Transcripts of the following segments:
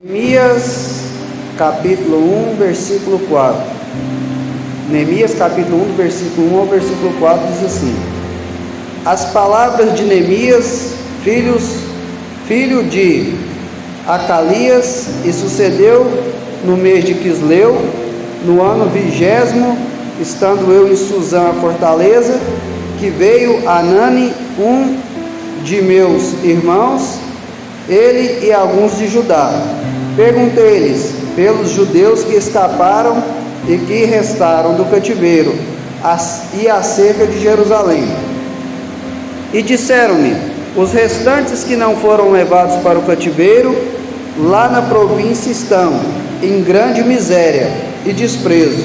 Neemias capítulo 1, versículo 4. Neemias capítulo 1, versículo 1 ao versículo 4 diz assim: As palavras de Neemias, filho de Acalias, e sucedeu no mês de Quisleu, no ano 20º, estando eu em Susã, a fortaleza, que veio Anani, um de meus irmãos, ele e alguns de Judá. Perguntei-lhes pelos judeus que escaparam e que restaram do cativeiro, e acerca de Jerusalém. E disseram-me: os restantes que não foram levados para o cativeiro, lá na província estão, em grande miséria e desprezo,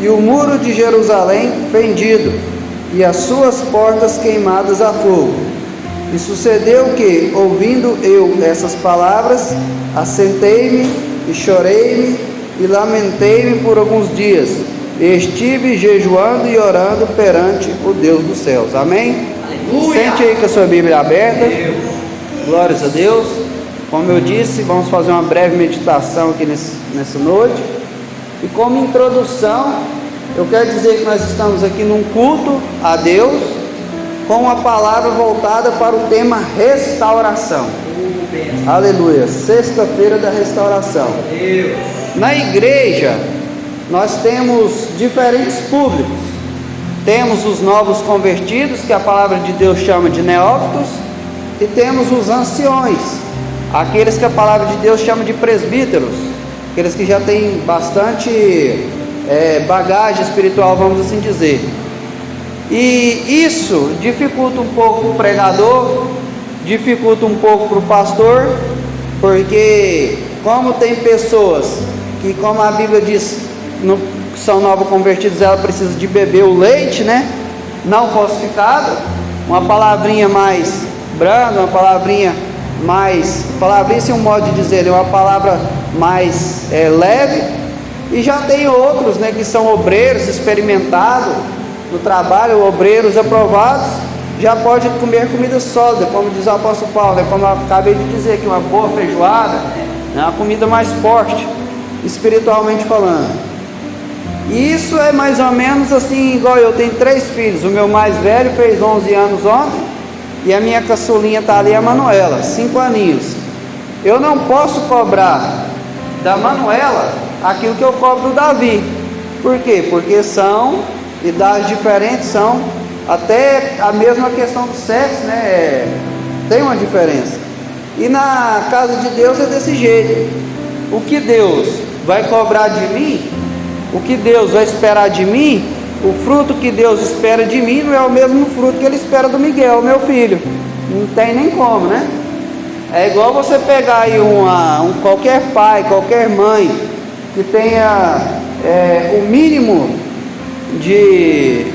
e o muro de Jerusalém fendido, e as suas portas queimadas a fogo. E sucedeu que, ouvindo eu essas palavras, assentei-me e chorei-me e lamentei-me por alguns dias, e estive jejuando e orando perante o Deus dos céus. Amém? Aleluia. Sente aí com a sua Bíblia aberta. Glórias a Deus. Como eu disse, vamos fazer uma breve meditação aqui nessa noite. E como introdução, eu quero dizer que nós estamos aqui num culto a Deus, com uma palavra voltada para o tema restauração. Aleluia, sexta-feira da restauração. Na igreja, nós temos diferentes públicos. Temos os novos convertidos, que a palavra de Deus chama de neófitos, e temos os anciões, aqueles que a palavra de Deus chama de presbíteros, aqueles que já têm bastante bagagem espiritual, vamos assim dizer. E isso dificulta um pouco para o pregador, dificulta um pouco para o pastor, porque como tem pessoas que, como a Bíblia diz, são novos convertidos, ela precisa de beber o leite, né? Não falsificado, uma palavrinha mais branda, uma palavrinha sem um modo de dizer, uma palavra mais leve. E já tem outros, né, que são obreiros experimentados no trabalho, obreiros aprovados, já pode comer comida sólida, como diz o apóstolo Paulo, né? Como eu acabei de dizer, que uma boa feijoada é uma comida mais forte, espiritualmente falando. E isso é mais ou menos assim, igual eu tenho 3 filhos, o meu mais velho fez 11 anos ontem, e a minha caçulinha está ali, a Manuela, 5 aninhos. Eu não posso cobrar da Manuela aquilo que eu cobro do Davi. Por quê? Porque são idades diferentes, são até a mesma questão do sexo, né? Tem uma diferença. E na casa de Deus é desse jeito. O que Deus vai cobrar de mim, o que Deus vai esperar de mim, o fruto que Deus espera de mim não é o mesmo fruto que Ele espera do Miguel, meu filho. Não tem nem como, né? É igual você pegar aí qualquer pai, qualquer mãe que tenha o mínimo de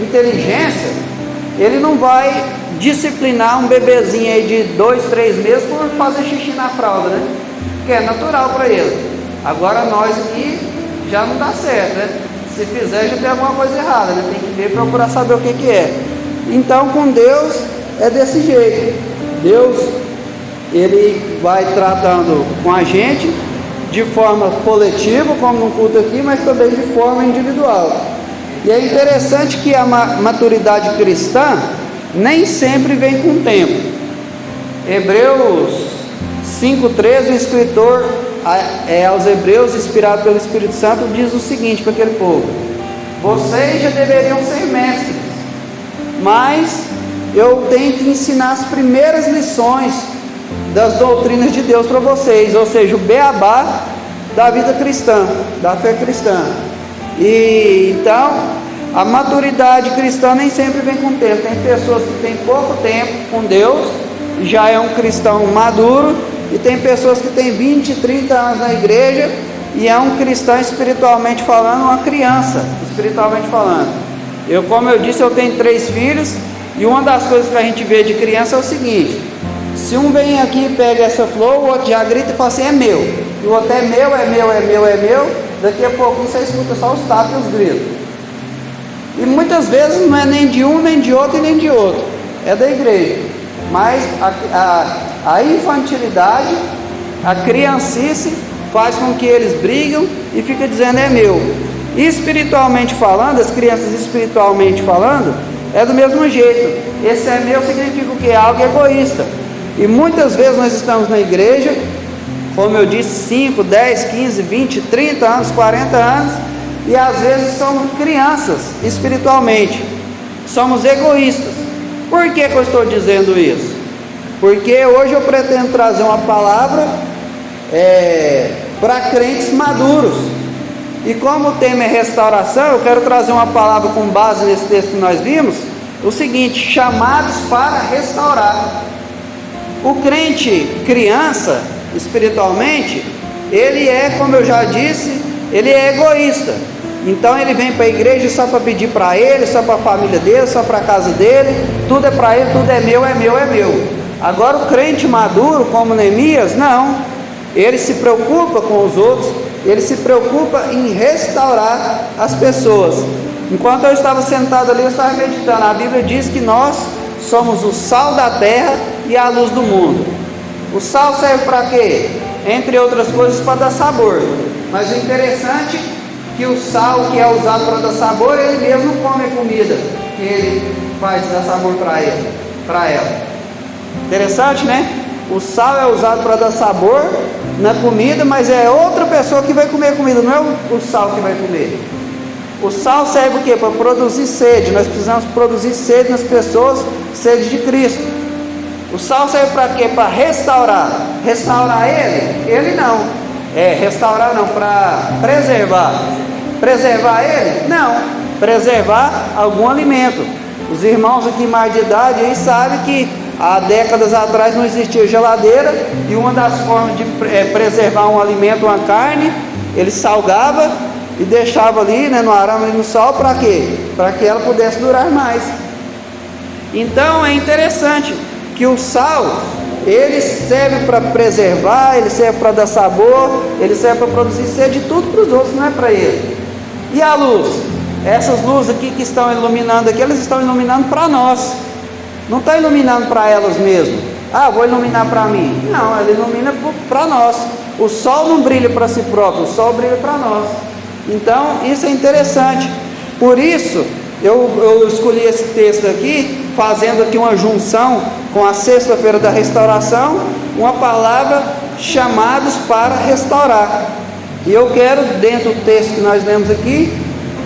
inteligência, ele não vai disciplinar um bebezinho aí de 2, 3 meses por fazer xixi na fralda, né? Que é natural para ele. Agora nós aqui já não dá certo, né? Se fizer já tem alguma coisa errada, né? Tem que ver, procurar saber o que é. Então com Deus é desse jeito. Deus, Ele vai tratando com a gente de forma coletiva, como no culto aqui, mas também de forma individual. E é interessante que a maturidade cristã nem sempre vem com o tempo. Hebreus 5,13, o escritor aos Hebreus, inspirado pelo Espírito Santo, diz o seguinte para aquele povo: vocês já deveriam ser mestres, mas eu tenho que ensinar as primeiras lições das doutrinas de Deus para vocês, ou seja, o beabá da vida cristã, da fé cristã. E então, a maturidade cristã nem sempre vem com o tempo. Tem pessoas que têm pouco tempo com Deus, já é um cristão maduro, e tem pessoas que têm 20, 30 anos na igreja, e é um cristão espiritualmente falando, uma criança, espiritualmente falando. Como eu disse, eu tenho 3 filhos, e uma das coisas que a gente vê de criança é o seguinte: se um vem aqui e pega essa flor, o outro já grita e fala assim: é meu. E o outro é meu, é meu, é meu, é meu. Daqui a pouco você escuta só os tapas e os gritos. E muitas vezes não é nem de um, nem de outro e nem de outro. É da igreja. mas a infantilidade, a criancice faz com que eles brigam e fica dizendo é meu. Espiritualmente falando, as crianças espiritualmente falando, é do mesmo jeito. Esse é meu significa o que? Algo egoísta. E muitas vezes nós estamos na igreja, como eu disse, 5, 10, 15, 20, 30 anos, 40 anos, e às vezes somos crianças espiritualmente, somos egoístas. Por que eu estou dizendo isso? Porque hoje eu pretendo trazer uma palavra para crentes maduros, e como o tema é restauração, eu quero trazer uma palavra com base nesse texto que nós vimos, o seguinte: chamados para restaurar. O crente criança, espiritualmente, ele é, como eu já disse, ele é egoísta. Então ele vem para a igreja só para pedir para ele, só para a família dele, só para a casa dele, tudo é para ele, tudo é meu, é meu, é meu. Agora o crente maduro, como Neemias, não, ele se preocupa com os outros, ele se preocupa em restaurar as pessoas. Enquanto eu estava sentado ali, eu estava meditando, a Bíblia diz que nós somos o sal da terra e a luz do mundo. O sal serve para quê? Entre outras coisas, para dar sabor. Mas o interessante é que o sal que é usado para dar sabor, ele mesmo come a comida que ele faz dar sabor para ela. Interessante, né? O sal é usado para dar sabor na comida, mas é outra pessoa que vai comer a comida, não é o sal que vai comer. O sal serve o quê? Para produzir sede. Nós precisamos produzir sede nas pessoas, sede de Cristo. O sal serve para quê? Para restaurar. Restaurar ele? Ele não. Restaurar não, para preservar. Preservar ele? Não. Preservar algum alimento. Os irmãos aqui mais de idade aí sabem que há décadas atrás não existia geladeira, e uma das formas de preservar um alimento, uma carne, ele salgava e deixava ali, né, no arame e no sol, para quê? Para que ela pudesse durar mais. Então é interessante que o sal, ele serve para preservar, ele serve para dar sabor, ele serve para produzir sede, tudo para os outros, não é para ele. E a luz? Essas luzes aqui que estão iluminando aqui, elas estão iluminando para nós, não está iluminando para elas mesmo. Vou iluminar para mim. Não, ela ilumina para nós. O sol não brilha para si próprio, o sol brilha para nós. Então isso é interessante. Por isso eu escolhi esse texto aqui, fazendo aqui uma junção com a sexta-feira da restauração, uma palavra: chamados para restaurar. E eu quero, dentro do texto que nós lemos aqui,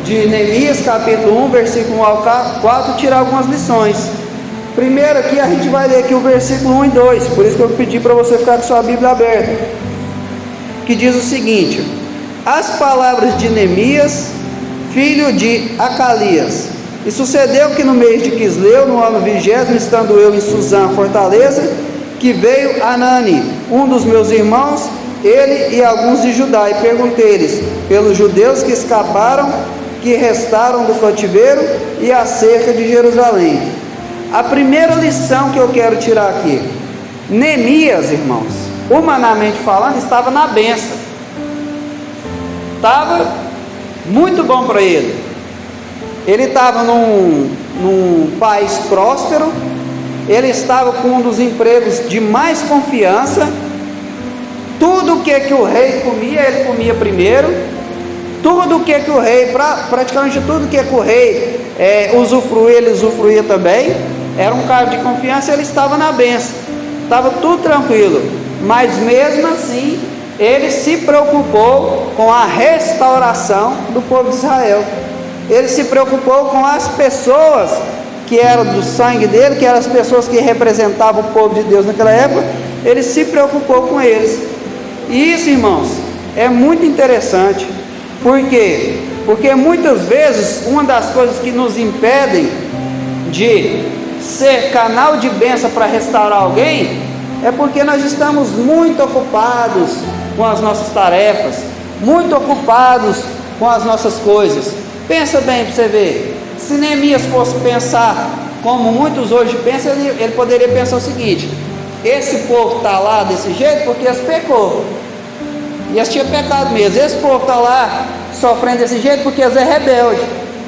de Neemias capítulo 1, versículo 1 ao 4, tirar algumas lições. Primeiro aqui a gente vai ler aqui o versículo 1 e 2, por isso que eu pedi para você ficar com sua Bíblia aberta, que diz o seguinte: as palavras de Neemias, filho de Acalias. E sucedeu que no mês de Quisleu, no ano 20º, estando eu em Suzã, fortaleza, que veio Anani, um dos meus irmãos, ele e alguns de Judá, e perguntei-lhes pelos judeus que escaparam, que restaram do cativeiro, e acerca de Jerusalém. A primeira lição que eu quero tirar aqui: Neemias, irmãos, humanamente falando, estava na bênção, estava muito bom para ele. Ele estava num país próspero, ele estava com um dos empregos de mais confiança, tudo o que o rei comia, ele comia primeiro, tudo o que o rei, praticamente tudo que o rei usufruía, ele usufruía também. Era um cargo de confiança, ele estava na bênção, estava tudo tranquilo. Mas mesmo assim, ele se preocupou com a restauração do povo de Israel. Ele se preocupou com as pessoas que eram do sangue dele, que eram as pessoas que representavam o povo de Deus naquela época. Ele se preocupou com eles. E isso, irmãos, é muito interessante. Por quê? Porque muitas vezes uma das coisas que nos impedem de ser canal de bênção para restaurar alguém é porque nós estamos muito ocupados com as nossas tarefas, muito ocupados com as nossas coisas. Pensa bem para você ver. Se Neemias fosse pensar como muitos hoje pensam, ele poderia pensar o seguinte: esse povo está lá desse jeito porque eles pecou, e eles tinham pecado mesmo. Esse povo está lá sofrendo desse jeito porque eles é rebelde,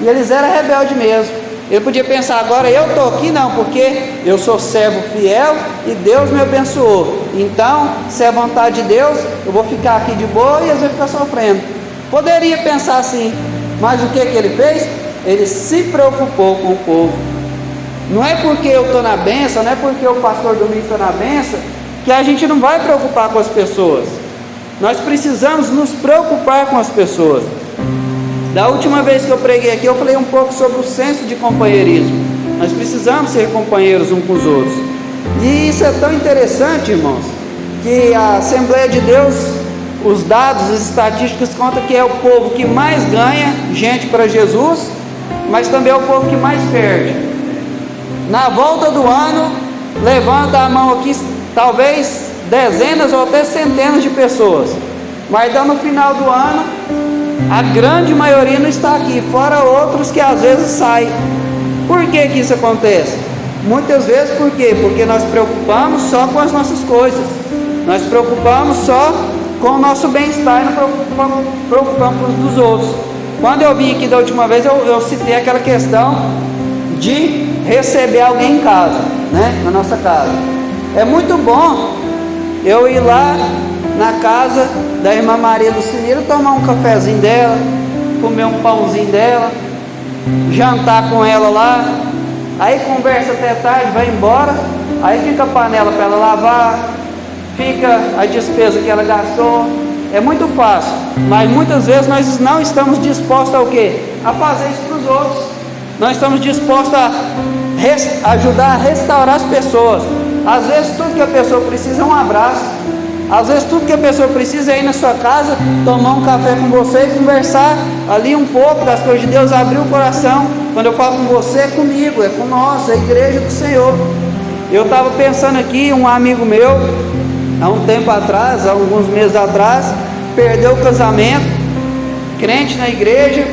e eles eram rebeldes mesmo. Ele podia pensar, agora eu estou aqui, não, porque eu sou servo fiel e Deus me abençoou. Então, se é vontade de Deus, eu vou ficar aqui de boa e às vezes ficar sofrendo. Poderia pensar assim, mas o que ele fez? Ele se preocupou com o povo. Não é porque eu estou na bênção, não é porque o pastor Domingos está na bênção, que a gente não vai preocupar com as pessoas. Nós precisamos nos preocupar com as pessoas. Da última vez que eu preguei aqui, eu falei um pouco sobre o senso de companheirismo. Nós precisamos ser companheiros uns com os outros. E isso é tão interessante, irmãos, que a Assembleia de Deus, os dados, as estatísticas contam que é o povo que mais ganha gente para Jesus, mas também é o povo que mais perde. Na volta do ano, levanta a mão aqui, talvez dezenas ou até centenas de pessoas, mas no final do ano, a grande maioria não está aqui, fora outros que às vezes saem. Por que isso acontece? Muitas vezes por quê? Porque nós preocupamos só com as nossas coisas, nós preocupamos só com o nosso bem-estar e não preocupamos com os dos outros. Quando eu vim aqui da última vez, eu citei aquela questão de receber alguém em casa, né? Na nossa casa. É muito bom eu ir lá na casa da irmã Maria do Sineiro, tomar um cafezinho dela, comer um pãozinho dela, jantar com ela lá, aí conversa até tarde, vai embora, aí fica a panela para ela lavar, fica a despesa que ela gastou. É muito fácil, mas muitas vezes nós não estamos dispostos ao quê? A fazer isso para os outros. Nós estamos dispostos a ajudar a restaurar as pessoas. Às vezes tudo que a pessoa precisa é um abraço. Às vezes tudo que a pessoa precisa é ir na sua casa, tomar um café com você e conversar ali um pouco das coisas de Deus, abrir o coração. Quando eu falo com você, é comigo, é com nós, é a igreja do Senhor. Eu estava pensando aqui, um amigo meu, há um tempo atrás, há alguns meses atrás, perdeu o casamento, crente na igreja,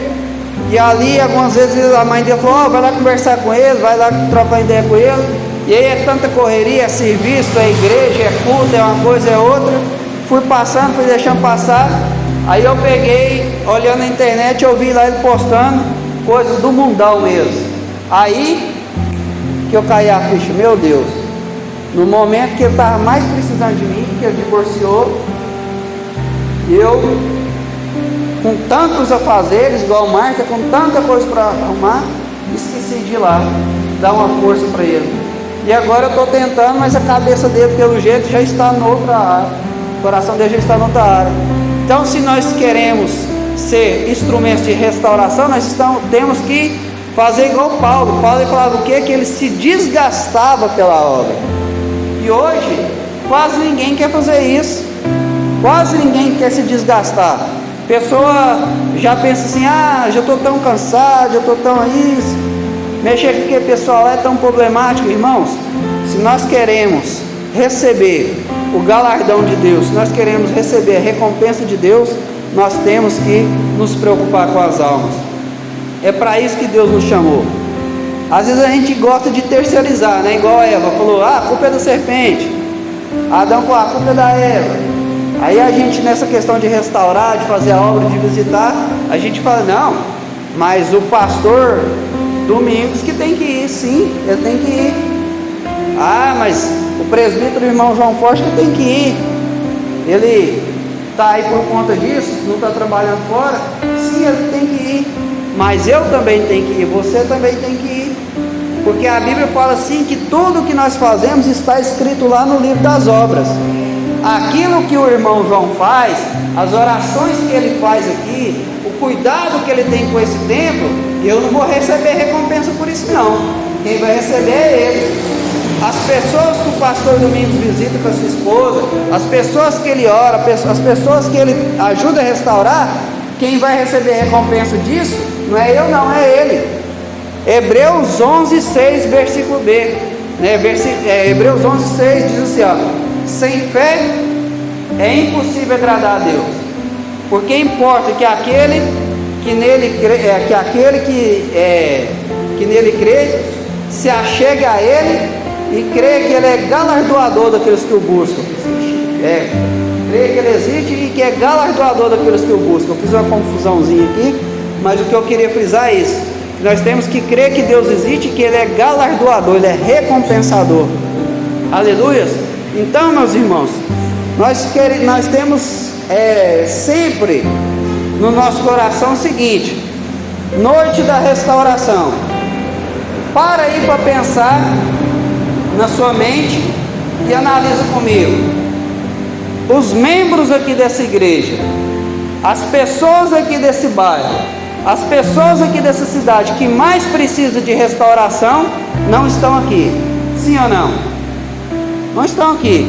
e ali algumas vezes a mãe dele falou, vai lá conversar com ele, vai lá trocar ideia com ele. E aí é tanta correria, é serviço, é igreja, é culto, é uma coisa, é outra. Fui passando, fui deixando passar. Aí eu peguei, olhando na internet, eu vi lá ele postando coisas do mundão mesmo. Aí que eu caí a ficha, meu Deus, no momento que ele estava mais precisando de mim, que ele divorciou, eu, com tantos afazeres, igual Marta, com tanta coisa para arrumar, esqueci de ir lá, dar uma força para ele. E agora eu estou tentando, mas a cabeça dele, pelo jeito, já está noutra área. O coração dele já está noutra área. Então, se nós queremos ser instrumentos de restauração, temos que fazer igual Paulo. Paulo ele falava o quê? Que ele se desgastava pela obra. E hoje, quase ninguém quer fazer isso. Quase ninguém quer se desgastar. A pessoa já pensa assim, já estou tão cansado, já estou tão isso. Mexer com aquele pessoal é tão problemático, irmãos. Se nós queremos receber o galardão de Deus, se nós queremos receber a recompensa de Deus, nós temos que nos preocupar com as almas. É para isso que Deus nos chamou. Às vezes a gente gosta de terceirizar, né? Igual a Eva falou, a culpa é da serpente. Adão falou, a culpa é da Eva. Aí a gente, nessa questão de restaurar, de fazer a obra, de visitar, a gente fala, não, mas o pastor Domingos que tem que ir, sim, ele tem que ir. Mas o presbítero irmão João Forte que tem que ir. Ele está aí por conta disso, não está trabalhando fora. Sim, ele tem que ir. Mas eu também tenho que ir, você também tem que ir. Porque a Bíblia fala assim que tudo que nós fazemos está escrito lá no livro das obras. Aquilo que o irmão João faz, as orações que ele faz aqui, o cuidado que ele tem com esse templo, eu não vou receber recompensa por isso não. Quem vai receber é ele. As pessoas que o pastor Domingos visita com a sua esposa, as pessoas que ele ora, as pessoas que ele ajuda a restaurar, quem vai receber recompensa disso não é eu não, é ele. Hebreus 11:6, versículo B, né? Hebreus 11:6 diz assim, sem fé é impossível agradar a Deus, porque importa que aquele que nele crê se achegue a ele e crê que ele é galardoador daqueles que o buscam. Crê que ele existe e que é galardoador daqueles que o buscam. Eu fiz uma confusãozinha aqui, mas o que eu queria frisar é isso. Nós temos que crer que Deus existe, que Ele é galardoador, Ele é recompensador. Aleluia. Então, meus irmãos, nós temos sempre no nosso coração o seguinte: noite da restauração. Para aí para pensar na sua mente e analisa comigo. Os membros aqui dessa igreja, as pessoas aqui desse bairro, as pessoas aqui dessa cidade que mais precisam de restauração, não estão aqui. Sim ou não? Não estão aqui.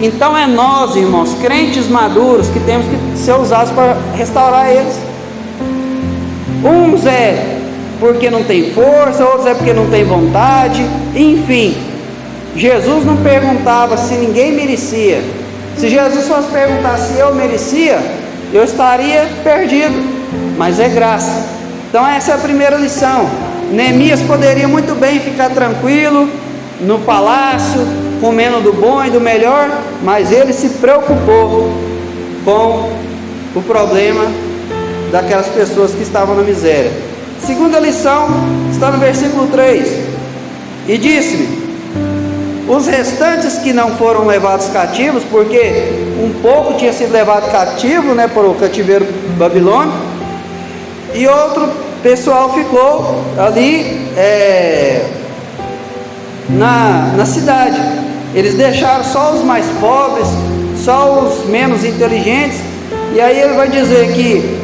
Então é nós, irmãos, crentes maduros, que temos que ser usados para restaurar eles. Uns é porque não tem força, outros é porque não tem vontade, enfim. Jesus não perguntava se ninguém merecia. Se Jesus fosse perguntar se eu merecia, eu estaria perdido, mas é graça. Então essa é a primeira lição. Neemias poderia muito bem ficar tranquilo no palácio, comendo do bom e do melhor, mas ele se preocupou com o problema daquelas pessoas que estavam na miséria. Segunda lição está no versículo 3: e disse-me: os restantes que não foram levados cativos, porque um pouco tinha sido levado cativo, para o cativeiro babilônico, e outro pessoal ficou ali na cidade. Eles deixaram só os mais pobres, só os menos inteligentes. E aí ele vai dizer que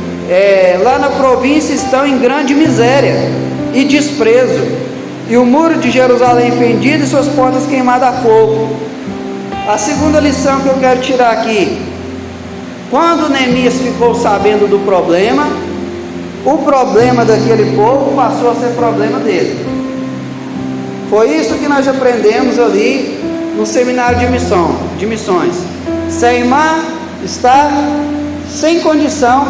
lá na província estão em grande miséria e desprezo, e o muro de Jerusalém fendido e suas portas queimadas a fogo. A segunda lição que eu quero tirar aqui: quando Neemias ficou sabendo do problema, o problema daquele povo passou a ser problema dele. Foi isso que nós aprendemos ali no seminário de missões. Seimar está sem condição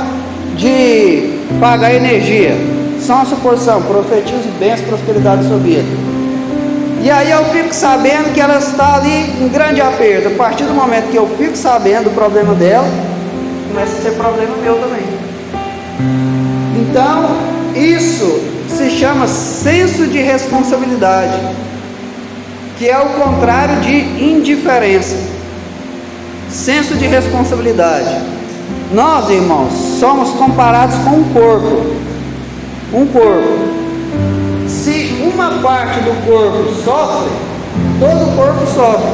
de pagar energia. Só uma suposição: profetizo bênção, prosperidade sobre ele. E aí eu fico sabendo que ela está ali em grande aperto. A partir do momento que eu fico sabendo do problema dela, começa a ser problema meu também. Então, isso se chama senso de responsabilidade, que é o contrário de indiferença. Senso de responsabilidade. Nós, irmãos, somos comparados com um corpo. Um corpo. Se uma parte do corpo sofre, todo o corpo sofre.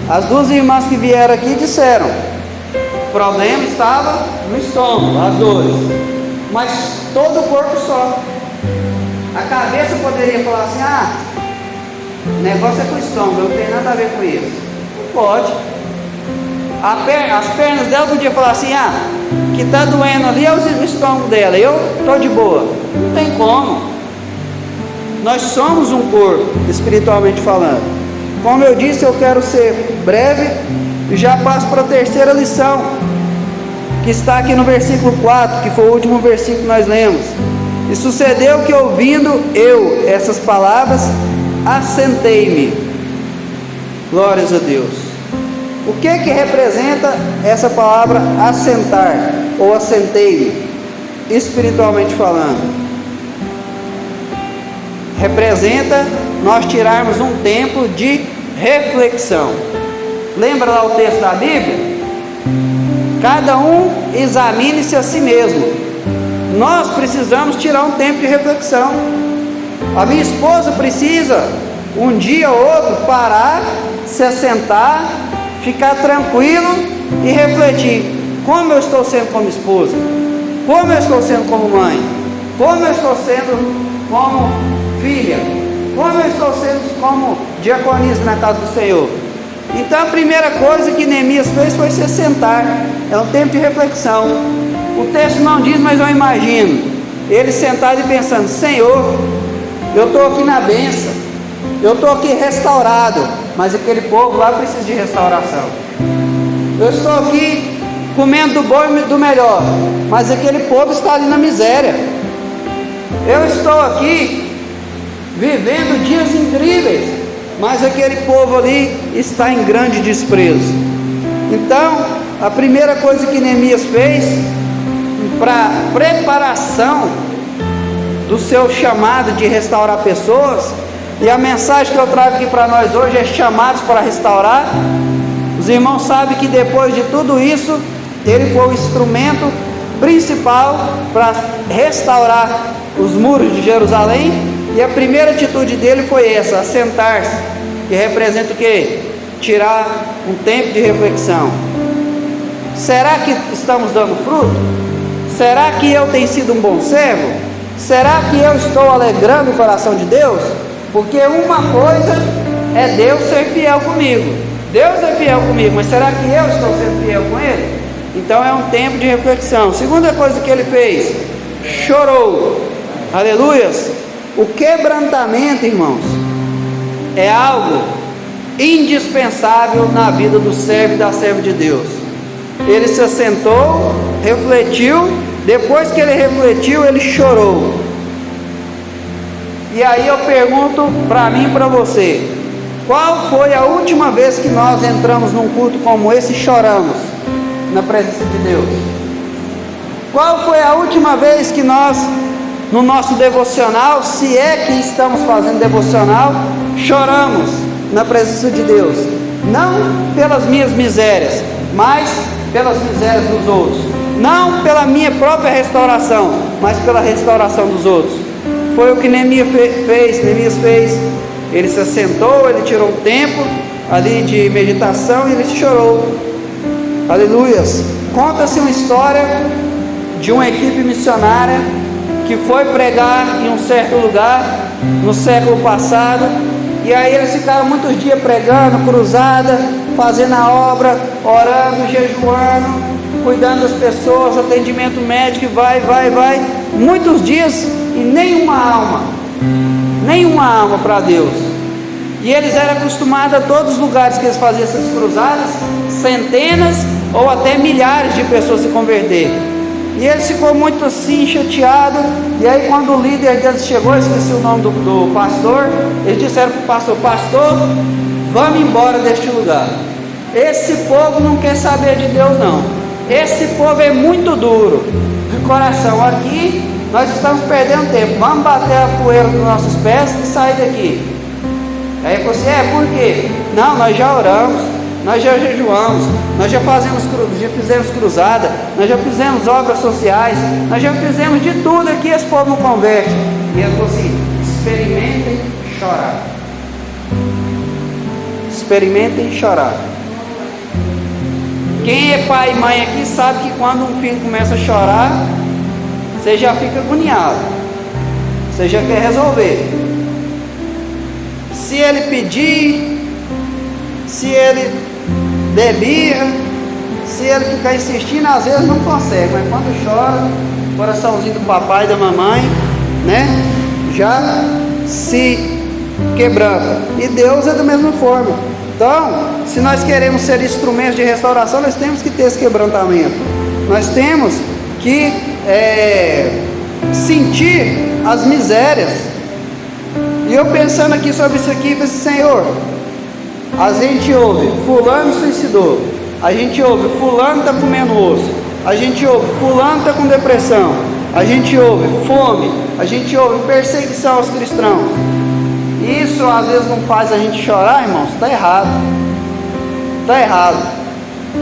As duas irmãs que vieram aqui disseram: o problema estava no estômago, as dores, mas todo o corpo sofre. A cabeça poderia falar assim: o negócio é com o estômago, não tem nada a ver com isso. Não pode. As pernas dela podiam falar assim: que está doendo ali é o estômago dela, eu estou de boa. Não tem como. Nós somos um corpo, espiritualmente falando. Como eu disse, eu quero ser breve e já passo para a terceira lição, que está aqui no versículo 4, que foi o último versículo que nós lemos. E sucedeu que, ouvindo eu essas palavras, assentei-me. Glórias a Deus. O que representa essa palavra assentar ou assentei-me, espiritualmente falando? Representa nós tirarmos um tempo de reflexão. Lembra lá o texto da Bíblia? Cada um examine-se a si mesmo. Nós precisamos tirar um tempo de reflexão. A minha esposa precisa, um dia ou outro, parar, se assentar, ficar tranquilo e refletir: como eu estou sendo como esposa, como eu estou sendo como mãe, como eu estou sendo como filha, como eu estou sendo como diaconisa na casa do Senhor. Então a primeira coisa que Neemias fez foi se sentar. É um tempo de reflexão. O texto não diz, mas eu imagino ele sentado e pensando: Senhor, eu estou aqui na bênção, eu estou aqui restaurado, mas aquele povo lá precisa de restauração. Eu estou aqui comendo do bom e do melhor, mas aquele povo está ali na miséria. Eu estou aqui vivendo dias incríveis, mas aquele povo ali está em grande desprezo. Então, a primeira coisa que Neemias fez para preparação do seu chamado de restaurar pessoas. E a mensagem que eu trago aqui para nós hoje é chamados para restaurar. Os irmãos sabem que depois de tudo isso, ele foi o instrumento principal para restaurar os muros de Jerusalém. E a primeira atitude dele foi essa, assentar-se, que representa o quê? Tirar um tempo de reflexão. Será que estamos dando fruto? Será que eu tenho sido um bom servo? Será que eu estou alegrando o coração de Deus? Porque uma coisa é Deus ser fiel comigo. Deus é fiel comigo, mas será que eu estou sendo fiel com Ele? Então é um tempo de reflexão. Segunda coisa que ele fez, chorou. Aleluias. O quebrantamento, irmãos, é algo indispensável na vida do servo e da serva de Deus. Ele se assentou, refletiu. Depois que ele refletiu, ele chorou. E aí eu pergunto para mim e para você: qual foi a última vez que nós entramos num culto como esse e choramos na presença de Deus? Qual foi a última vez que nós, no nosso devocional, se é que estamos fazendo devocional, choramos na presença de Deus? Não pelas minhas misérias, mas pelas misérias dos outros. Não pela minha própria restauração, mas pela restauração dos outros. Foi o que Neemias fez. Ele se assentou, ele tirou um tempo ali de meditação e ele chorou. Aleluias. Conta-se uma história de uma equipe missionária que foi pregar em um certo lugar no século passado. E aí eles ficaram muitos dias pregando, cruzada, fazendo a obra, orando, jejuando, cuidando das pessoas, atendimento médico, vai. Muitos dias e nenhuma alma para Deus. E eles eram acostumados a todos os lugares que eles faziam essas cruzadas, centenas ou até milhares de pessoas se converter. E eles ficou muito assim, chateado. E aí quando o líder deles chegou, esqueci o nome do pastor, eles disseram para o pastor, vamos embora deste lugar. Esse povo não quer saber de Deus não. Esse povo é muito duro de coração. Aqui nós estamos perdendo tempo. Vamos bater a poeira dos nossos pés e sair daqui. Aí ele falou assim, por quê? Não, nós já oramos, nós já jejuamos, nós já fizemos cruzada, nós já fizemos obras sociais, nós já fizemos de tudo aqui, esse povo não converte. E ele falou assim, experimentem chorar. Experimentem chorar. Quem é pai e mãe aqui sabe que quando um filho começa a chorar, você já fica agoniado, você já quer resolver. Se ele pedir, se ele der birra, se ele ficar insistindo, às vezes não consegue, mas quando chora, o coraçãozinho do papai e da mamãe, né, já se quebranta. E Deus é da mesma forma. Então, se nós queremos ser instrumentos de restauração, nós temos que ter esse quebrantamento. Nós temos que sentir as misérias. E eu pensando aqui sobre isso aqui, falei assim, Senhor, a gente ouve, fulano suicidou, a gente ouve, fulano está comendo osso, a gente ouve, fulano está com depressão, a gente ouve fome, a gente ouve perseguição aos cristãos. Isso às vezes não faz a gente chorar, irmãos? Está errado. Está errado.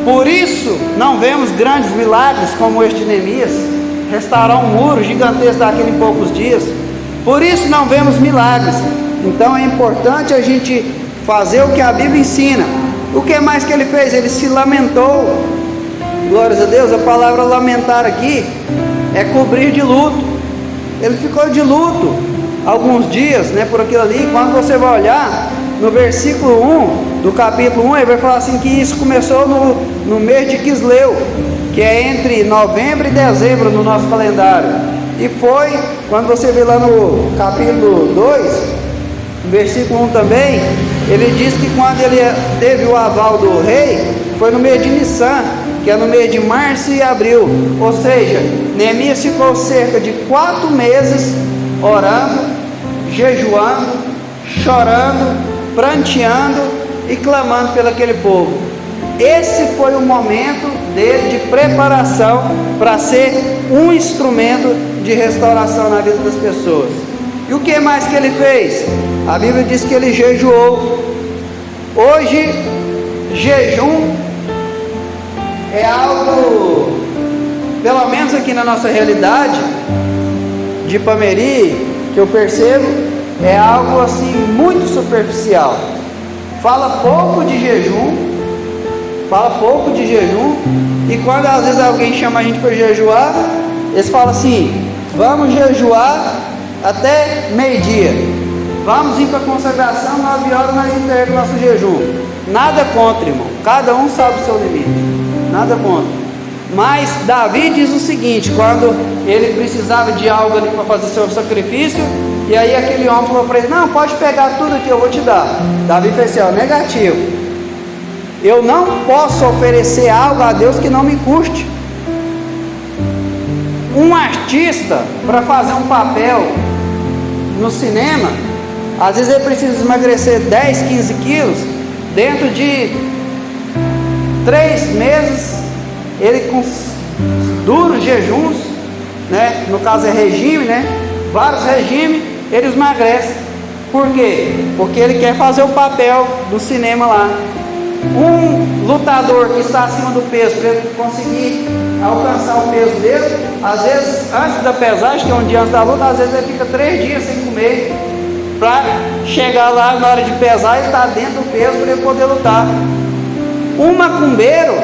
Por isso não vemos grandes milagres como este de Neemias, restaurar um muro gigantesco daquele em poucos dias. Por isso não vemos milagres. Então é importante a gente fazer o que a Bíblia ensina. O que mais que ele fez? Ele se lamentou. Glórias a Deus. A palavra lamentar aqui é cobrir de luto. Ele ficou de luto alguns dias, né, por aquilo ali. Quando você vai olhar no versículo 1 do capítulo 1, ele vai falar assim que isso começou no mês de Quisleu, que é entre novembro e dezembro no nosso calendário. E foi, quando você vê lá no capítulo 2, versículo 1 também, ele diz que quando ele teve o aval do rei, foi no mês de Nissan, que é no mês de março e abril. Ou seja, Neemias ficou cerca de 4 meses orando, jejuando, chorando, pranteando e clamando pelo aquele povo. Esse foi o momento dele de preparação para ser um instrumento de restauração na vida das pessoas. E o que mais que ele fez? A Bíblia diz que ele jejuou. Hoje, jejum é algo, pelo menos aqui na nossa realidade de Ipameri, que eu percebo, é algo assim muito superficial. Fala pouco de jejum, e quando às vezes alguém chama a gente para jejuar, eles falam assim: vamos jejuar até meio-dia, vamos ir para a consagração, 9 horas nós entregamos o nosso jejum. Nada contra, irmão, cada um sabe o seu limite, nada contra. Mas Davi diz o seguinte, quando ele precisava de algo ali para fazer seu sacrifício, e aí aquele homem falou para ele: não, pode pegar tudo que eu vou te dar. Davi fez assim: ó, negativo, eu não posso oferecer algo a Deus que não me custe. Um artista, para fazer um papel no cinema, às vezes ele precisa emagrecer 10, 15 quilos, dentro de 3 meses, ele com duros jejuns, né? No caso é regime, né? Vários regimes, ele emagrece. Por quê? Porque ele quer fazer o papel do cinema lá. Um lutador que está acima do peso, para ele conseguir alcançar o peso dele, às vezes antes da pesagem, que é um dia antes da luta, às vezes ele fica 3 dias sem comer, para chegar lá na hora de pesar e estar dentro do peso para ele poder lutar. Um macumbeiro,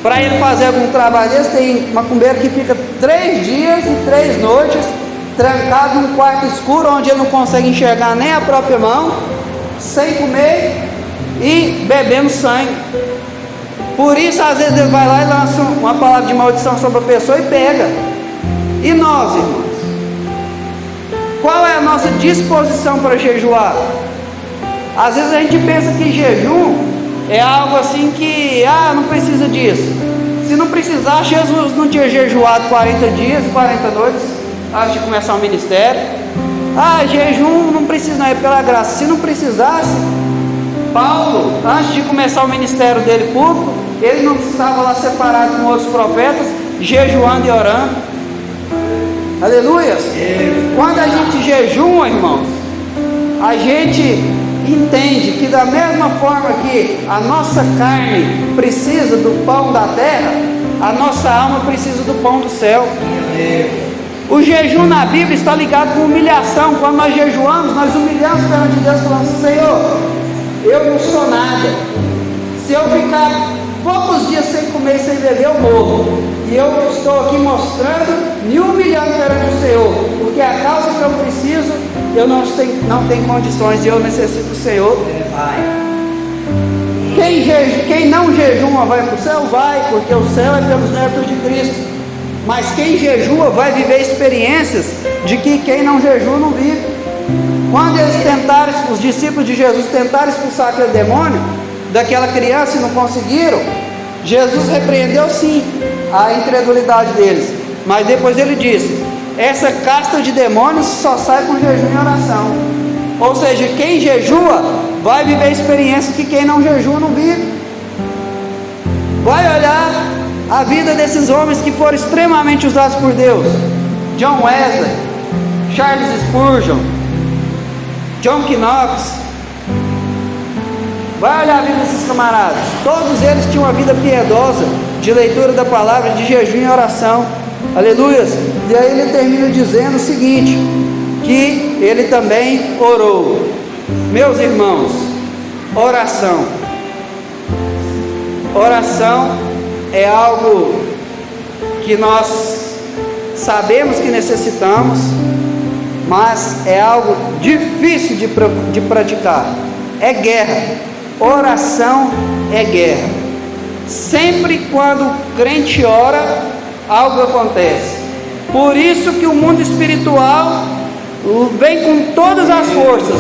para ele fazer algum trabalho desse, tem macumbeiro que fica 3 dias e 3 noites trancado num quarto escuro, onde ele não consegue enxergar nem a própria mão, sem comer e bebendo sangue. Por isso às vezes ele vai lá e lança uma palavra de maldição sobre a pessoa e pega. E nós, irmãos, qual é a nossa disposição para jejuar? Às vezes a gente pensa que jejum é algo assim que, não precisa disso. Se não precisar, Jesus não tinha jejuado 40 dias e 40 noites antes de começar o ministério. Jejum não precisa, não, é pela graça. Se não precisasse, Paulo, antes de começar o ministério dele público, ele não estava lá separado com outros profetas, jejuando e orando. Aleluia! Quando a gente jejua, irmãos, a gente entende que da mesma forma que a nossa carne precisa do pão da terra, a nossa alma precisa do pão do céu. O jejum na Bíblia está ligado com humilhação. Quando nós jejuamos, nós humilhamos perante Deus, falando: Senhor, eu não sou nada. Se eu ficar poucos dias sem comer e sem beber, eu morro. E eu estou aqui mostrando, me humilhando perante o Senhor, porque a causa que eu preciso, eu não tenho condições, e eu necessito do Senhor. Quem não jejuma vai para o céu? Vai, porque o céu é pelos méritos de Cristo. Mas quem jejua vai viver experiências de que quem não jejua não vive. Quando eles tentaram, os discípulos de Jesus tentaram expulsar aquele demônio daquela criança e não conseguiram, Jesus repreendeu sim a incredulidade deles, mas depois ele disse: essa casta de demônios só sai com jejum e oração. Ou seja, quem jejua vai viver experiências que quem não jejua não vive. Vai olhar a vida desses homens que foram extremamente usados por Deus: John Wesley, Charles Spurgeon, John Knox. Vai olhar a vida desses camaradas. Todos eles tinham uma vida piedosa, de leitura da palavra, de jejum e oração. Aleluias. E aí ele termina dizendo o seguinte, que ele também orou. Meus irmãos, oração é algo que nós sabemos que necessitamos, mas é algo difícil de praticar. É guerra. Oração é guerra. Sempre quando o crente ora, algo acontece. Por isso que o mundo espiritual vem com todas as forças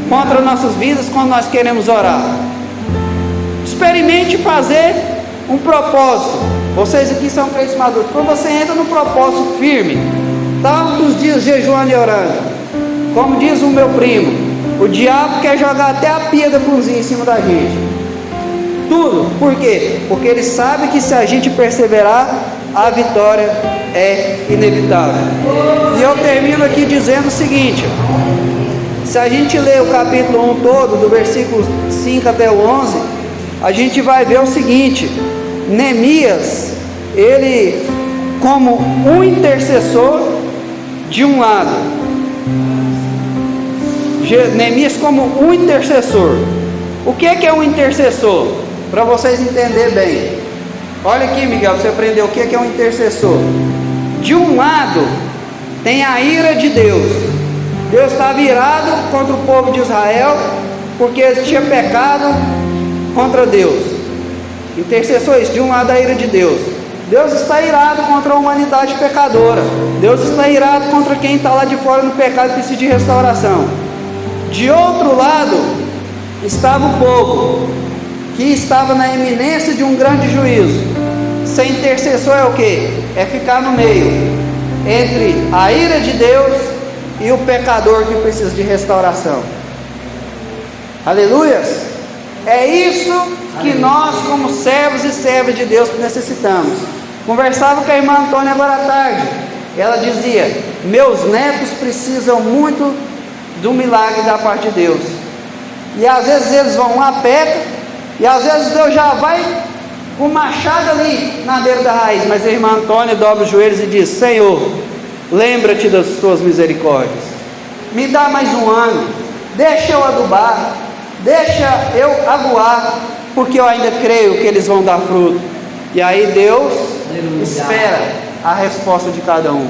contra nossas vidas quando nós queremos orar. Experimente fazer um propósito. Vocês aqui são crentes maduros. Quando você entra no propósito firme, tantos dias jejuando e orando, como diz o meu primo, o diabo quer jogar até a pia da cozinha em cima da gente. Tudo. Por quê? Porque ele sabe que se a gente perseverar, a vitória é inevitável. E eu termino aqui dizendo o seguinte: se a gente ler o capítulo 1 todo, do versículo 5 até o 11, a gente vai ver o seguinte: Neemias, ele como um intercessor de um lado, Neemias como um intercessor. O que é um intercessor? Para vocês entenderem bem, olha aqui, Miguel, você aprendeu o que é um intercessor. De um lado tem a ira de Deus. Deus estava irado contra o povo de Israel, porque eles tinham pecado contra Deus. Intercessores, de um lado a ira de Deus. Deus está irado contra a humanidade pecadora. Deus está irado contra quem está lá de fora no pecado e precisa de restauração. De outro lado estava o povo, que estava na iminência de um grande juízo. Ser intercessor é o que? É ficar no meio entre a ira de Deus e o pecador que precisa de restauração. Aleluias! É isso que nós, como servos e servas de Deus, necessitamos. Conversava com a irmã Antônia agora à tarde. Ela dizia: meus netos precisam muito do milagre da parte de Deus. E às vezes eles vão lá, pecam, e às vezes Deus já vai com o machado ali na beira da raiz. Mas a irmã Antônia dobra os joelhos e diz: Senhor, lembra-te das tuas misericórdias, me dá mais um ano, deixa eu adubar, deixa eu aguar, porque eu ainda creio que eles vão dar fruto. E aí Deus espera a resposta de cada um.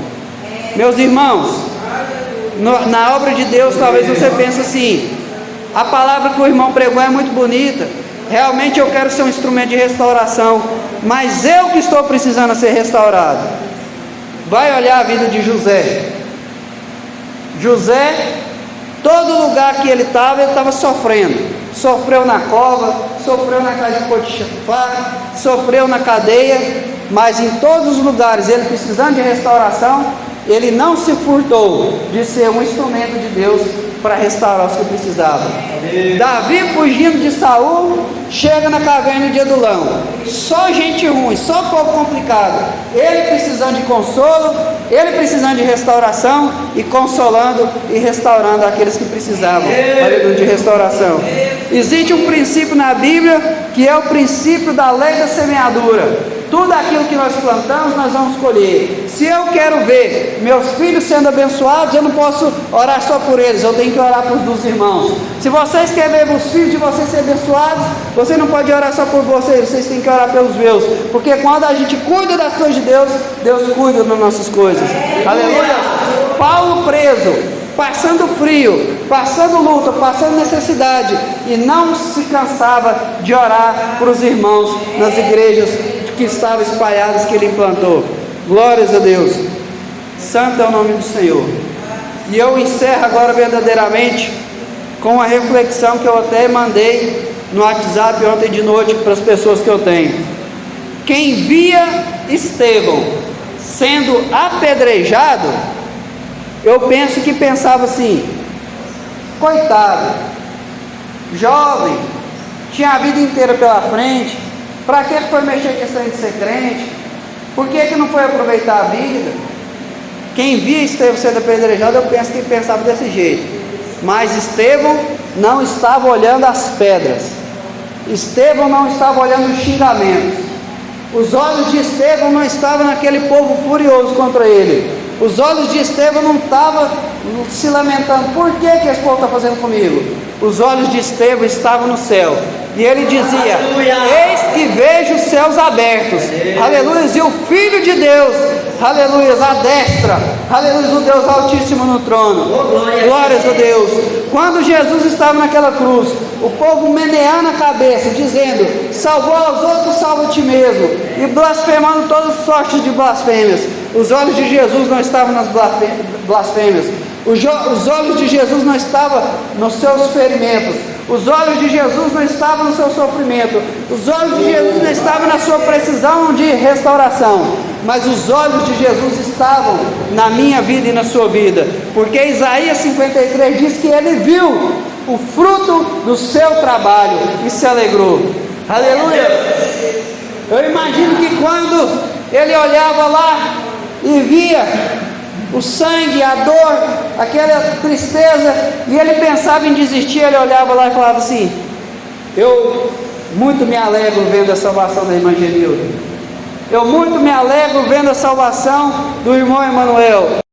Meus irmãos, na obra de Deus, talvez você pense assim: a palavra que o irmão pregou é muito bonita, realmente eu quero ser um instrumento de restauração, mas eu que estou precisando ser restaurado. Vai olhar a vida de José. José, todo lugar que ele estava sofrendo. Sofreu na cova, sofreu na casa de Potifar, sofreu na cadeia, mas em todos os lugares, ele precisando de restauração, ele não se furtou de ser um instrumento de Deus para restaurar os que precisavam. Davi, fugindo de Saul, chega na caverna de Adulão. Só gente ruim, só povo complicado. Ele precisando de consolo, ele precisando de restauração, e consolando e restaurando aqueles que precisavam de restauração. Existe um princípio na Bíblia, que é o princípio da lei da semeadura. Tudo aquilo que nós plantamos, nós vamos colher. Se eu quero ver meus filhos sendo abençoados, eu não posso orar só por eles, eu tenho que orar pelos irmãos. Se vocês querem ver os filhos de vocês serem abençoados, você não pode orar só por vocês, vocês têm que orar pelos meus. Porque quando a gente cuida das coisas de Deus, Deus cuida das nossas coisas. Aleluia! Paulo preso, passando frio, passando luta, passando necessidade, e não se cansava de orar para os irmãos nas igrejas que estavam espalhadas, que ele implantou. Glórias a Deus. Santo é o nome do Senhor. E eu encerro agora verdadeiramente com uma reflexão que eu até mandei no WhatsApp ontem de noite para as pessoas que eu tenho. Quem via Estevão sendo apedrejado, eu penso que pensava assim: coitado, jovem, tinha a vida inteira pela frente, para que foi mexer com questão de ser crente? Por que não foi aproveitar a vida? Quem via Estevão sendo apedrejado, eu penso que pensava desse jeito. Mas Estevão não estava olhando as pedras, Estevão não estava olhando os xingamentos. Os olhos de Estevão não estavam naquele povo furioso contra ele. Os olhos de Estevão não estavam se lamentando: por que esse povo está fazendo comigo? Os olhos de Estevão estavam no céu, e ele dizia: eis que vejo os céus abertos, aleluia, e o Filho de Deus, aleluia, à destra, aleluia, o Deus Altíssimo no trono. Glórias a Deus. Quando Jesus estava naquela cruz, o povo meneando a cabeça, dizendo: salvou aos outros, salva a ti mesmo, e blasfemando todas sortes de blasfêmias. Os olhos de Jesus não estavam nas blasfêmias. Os olhos de Jesus não estavam nos seus ferimentos. Os olhos de Jesus não estavam no seu sofrimento. Os olhos de Jesus não estavam na sua precisão de restauração. Mas os olhos de Jesus estavam na minha vida e na sua vida. Porque Isaías 53 diz que ele viu o fruto do seu trabalho e se alegrou. Aleluia! Eu imagino que quando ele olhava lá e via o sangue, a dor, aquela tristeza, e ele pensava em desistir. Ele olhava lá e falava assim: eu muito me alegro vendo a salvação da irmã Genilda, eu muito me alegro vendo a salvação do irmão Emanuel.